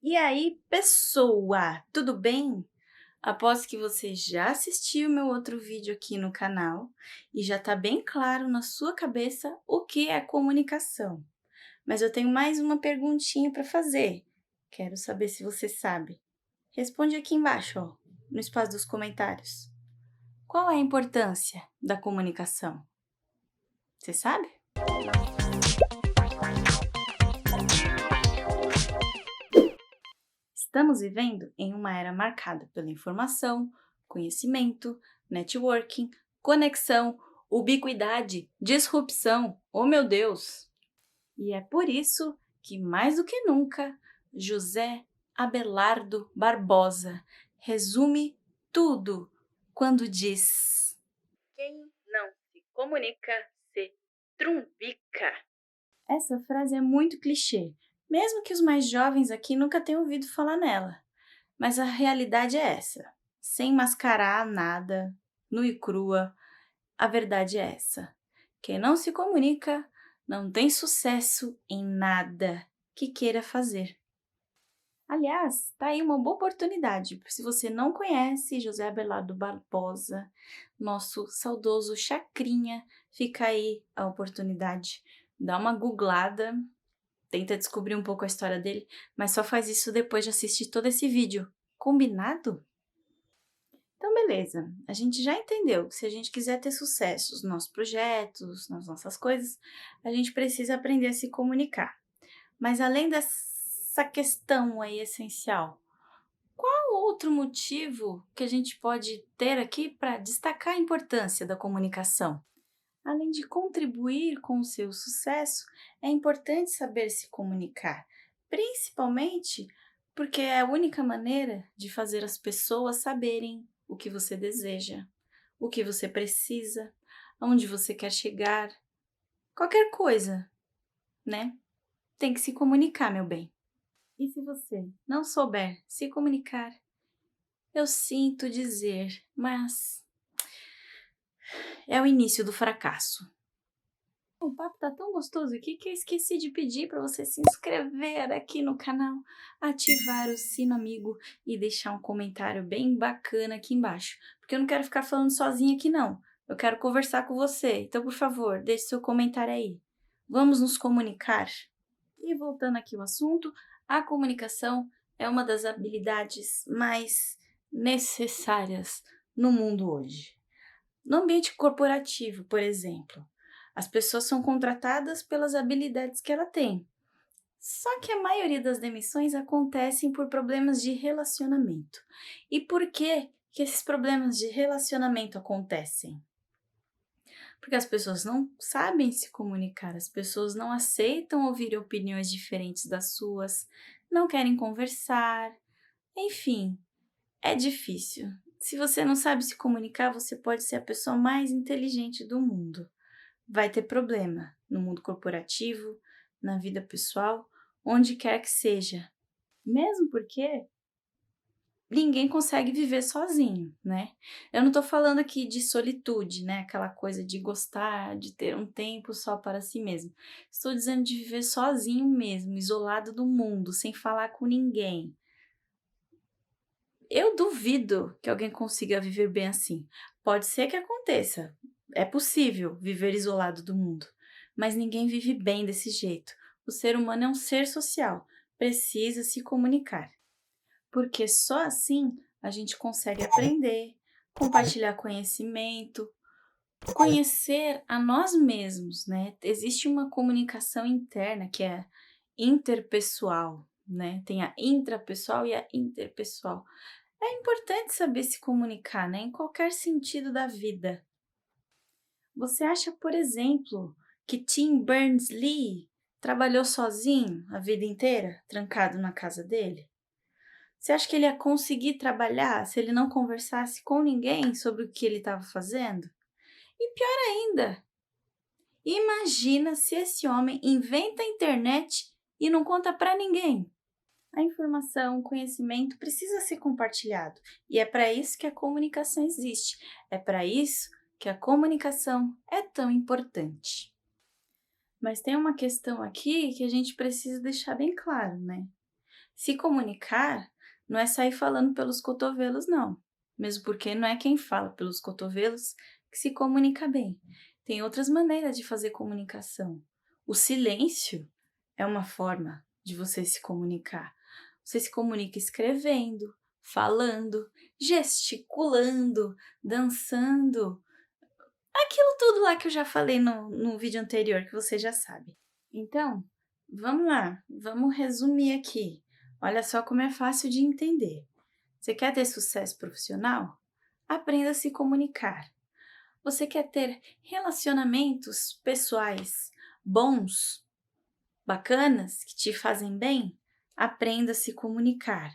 E aí, pessoa, tudo bem? Aposto que você já assistiu meu outro vídeo aqui no canal e já está bem claro na sua cabeça o que é comunicação. Mas eu tenho mais uma perguntinha para fazer. Quero saber se você sabe. Responde aqui embaixo, ó, no espaço dos comentários. Qual é a importância da comunicação? Você sabe? Estamos vivendo em uma era marcada pela informação, conhecimento, networking, conexão, ubiquidade, disrupção. Oh, meu Deus! E é por isso que, mais do que nunca, José Abelardo Barbosa resume tudo quando diz: quem não se comunica se trumbica. Essa frase é muito clichê, mesmo que os mais jovens aqui nunca tenham ouvido falar nela. Mas a realidade é essa. Sem mascarar nada, nua e crua, a verdade é essa. Quem não se comunica não tem sucesso em nada que queira fazer. Aliás, tá aí uma boa oportunidade. Se você não conhece José Abelardo Barbosa, nosso saudoso Chacrinha, fica aí a oportunidade. Dá uma googlada, tenta descobrir um pouco a história dele, mas só faz isso depois de assistir todo esse vídeo. Combinado? Então, beleza. A gente já entendeu que se a gente quiser ter sucesso nos nossos projetos, nas nossas coisas, a gente precisa aprender a se comunicar. Mas além dessa questão aí essencial, qual outro motivo que a gente pode ter aqui para destacar a importância da comunicação? Além de contribuir com o seu sucesso, é importante saber se comunicar, principalmente porque é a única maneira de fazer as pessoas saberem o que você deseja, o que você precisa, aonde você quer chegar, qualquer coisa, né? Tem que se comunicar, meu bem. E se você não souber se comunicar, eu sinto dizer, mas é o início do fracasso. O papo tá tão gostoso aqui que eu esqueci de pedir para você se inscrever aqui no canal, ativar o sino amigo e deixar um comentário bem bacana aqui embaixo, porque eu não quero ficar falando sozinha aqui não. Eu quero conversar com você, então por favor, deixe seu comentário aí. Vamos nos comunicar? E voltando aqui ao assunto, a comunicação é uma das habilidades mais necessárias no mundo hoje. No ambiente corporativo, por exemplo, as pessoas são contratadas pelas habilidades que ela tem. Só que a maioria das demissões acontecem por problemas de relacionamento. E por que esses problemas de relacionamento acontecem? Porque as pessoas não sabem se comunicar, as pessoas não aceitam ouvir opiniões diferentes das suas, não querem conversar, enfim, é difícil. Se você não sabe se comunicar, você pode ser a pessoa mais inteligente do mundo. Vai ter problema no mundo corporativo, na vida pessoal, onde quer que seja. Mesmo porque ninguém consegue viver sozinho, né? Eu não tô falando aqui de solitude, né? Aquela coisa de gostar, de ter um tempo só para si mesmo. Estou dizendo de viver sozinho mesmo, isolado do mundo, sem falar com ninguém. Eu duvido que alguém consiga viver bem assim. Pode ser que aconteça, é possível viver isolado do mundo, mas ninguém vive bem desse jeito. O ser humano é um ser social, precisa se comunicar, porque só assim a gente consegue aprender, compartilhar conhecimento, conhecer a nós mesmos, né? Existe uma comunicação interna que é interpessoal, né? Tem a intrapessoal e a interpessoal. É importante saber se comunicar, né? Em qualquer sentido da vida. Você acha, por exemplo, que Tim Berners-Lee trabalhou sozinho a vida inteira, trancado na casa dele? Você acha que ele ia conseguir trabalhar se ele não conversasse com ninguém sobre o que ele estava fazendo? E pior ainda, imagina se esse homem inventa a internet e não conta para ninguém. A informação, o conhecimento precisa ser compartilhado e é para isso que a comunicação existe. É para isso que a comunicação é tão importante. Mas tem uma questão aqui que a gente precisa deixar bem claro, né? Se comunicar não é sair falando pelos cotovelos, não. Mesmo porque não é quem fala pelos cotovelos que se comunica bem. Tem outras maneiras de fazer comunicação. O silêncio é uma forma de você se comunicar. Você se comunica escrevendo, falando, gesticulando, dançando. Aquilo tudo lá que eu já falei no vídeo anterior, que você já sabe. Então, vamos lá, vamos resumir aqui. Olha só como é fácil de entender. Você quer ter sucesso profissional? Aprenda a se comunicar. Você quer ter relacionamentos pessoais bons, bacanas, que te fazem bem? Aprenda a se comunicar.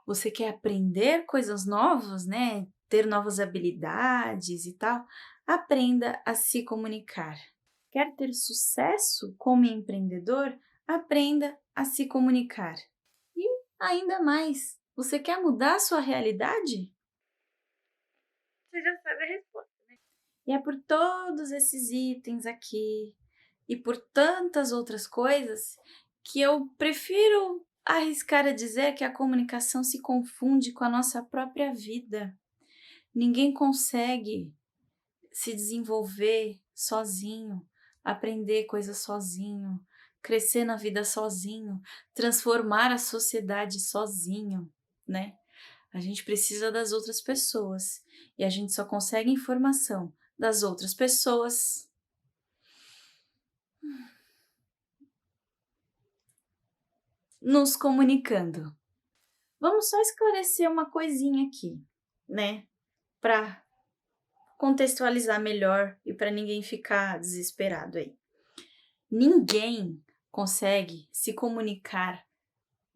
Você quer aprender coisas novas, né? Ter novas habilidades e tal? Aprenda a se comunicar. Quer ter sucesso como empreendedor? Aprenda a se comunicar. E ainda mais, você quer mudar a sua realidade? Você já sabe a resposta, né? E é por todos esses itens aqui e por tantas outras coisas que eu prefiro arriscar a dizer que a comunicação se confunde com a nossa própria vida. Ninguém consegue se desenvolver sozinho, aprender coisas sozinho, crescer na vida sozinho, transformar a sociedade sozinho, né? A gente precisa das outras pessoas e a gente só consegue informação das outras pessoas nos comunicando. Vamos só esclarecer uma coisinha aqui, né? Para contextualizar melhor e para ninguém ficar desesperado aí. Ninguém consegue se comunicar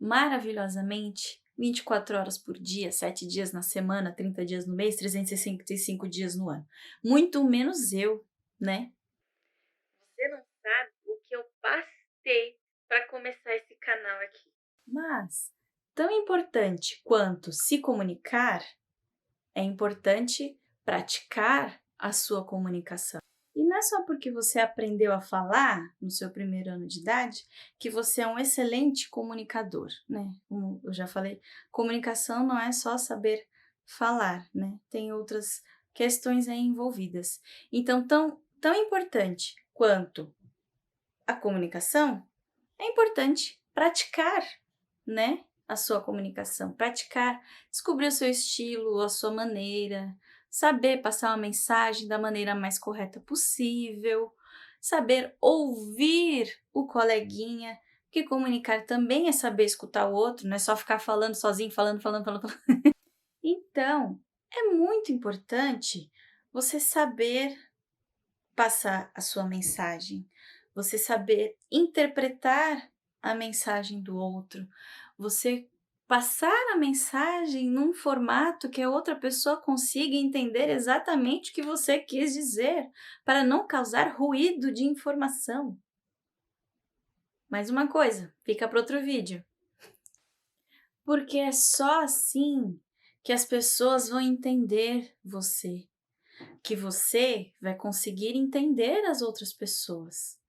maravilhosamente 24 horas por dia, 7 dias na semana, 30 dias no mês, 365 dias no ano. Muito menos eu, né? Você não sabe o que eu passei para começar esse canal aqui. Mas, tão importante quanto se comunicar, é importante praticar a sua comunicação. E não é só porque você aprendeu a falar no seu primeiro ano de idade que você é um excelente comunicador, né? Como eu já falei, comunicação não é só saber falar, né? Tem outras questões aí envolvidas. Então, tão importante quanto a comunicação, é importante praticar, né? A sua comunicação, praticar, descobrir o seu estilo, a sua maneira, saber passar uma mensagem da maneira mais correta possível, saber ouvir o coleguinha, porque comunicar também é saber escutar o outro, não é só ficar falando sozinho, falando. Então, é muito importante você saber passar a sua mensagem, você saber interpretar a mensagem do outro, você passar a mensagem num formato que a outra pessoa consiga entender exatamente o que você quis dizer, para não causar ruído de informação. Mais uma coisa, fica para outro vídeo. Porque é só assim que as pessoas vão entender você, que você vai conseguir entender as outras pessoas.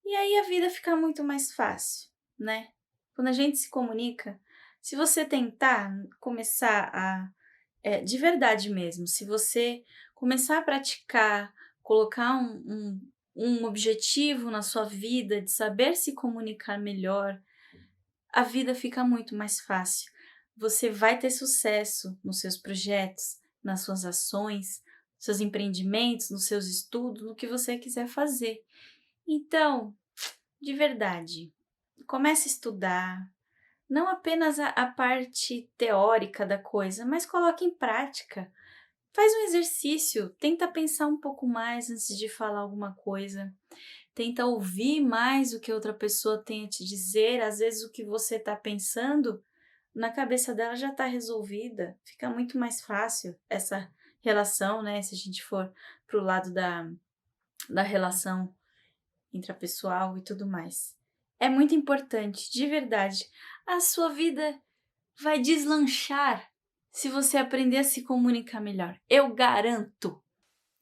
E aí a vida fica muito mais fácil, né? Quando a gente se comunica, se você tentar começar de verdade mesmo, se você começar a praticar, colocar um objetivo na sua vida de saber se comunicar melhor, a vida fica muito mais fácil. Você vai ter sucesso nos seus projetos, nas suas ações, nos seus empreendimentos, nos seus estudos, no que você quiser fazer. Então, de verdade, comece a estudar, não apenas a parte teórica da coisa, mas coloque em prática. Faz um exercício, tenta pensar um pouco mais antes de falar alguma coisa. Tenta ouvir mais o que outra pessoa tem a te dizer. Às vezes o que você está pensando, na cabeça dela já está resolvida. Fica muito mais fácil essa relação, né? Se a gente for para o lado da relação intrapessoal e tudo mais. É muito importante, de verdade. A sua vida vai deslanchar se você aprender a se comunicar melhor. Eu garanto!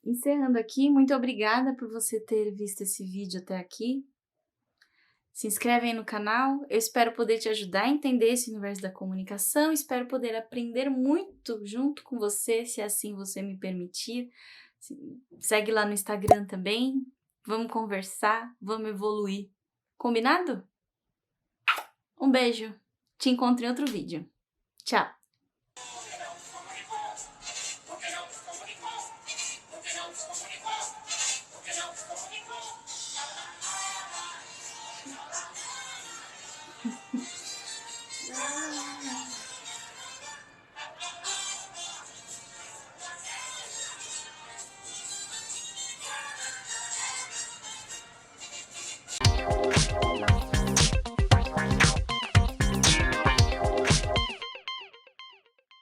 Encerrando aqui, muito obrigada por você ter visto esse vídeo até aqui. Se inscreve aí no canal, eu espero poder te ajudar a entender esse universo da comunicação, espero poder aprender muito junto com você, se assim você me permitir. Segue lá no Instagram também, vamos conversar, vamos evoluir. Combinado? Um beijo, te encontro em outro vídeo. Tchau!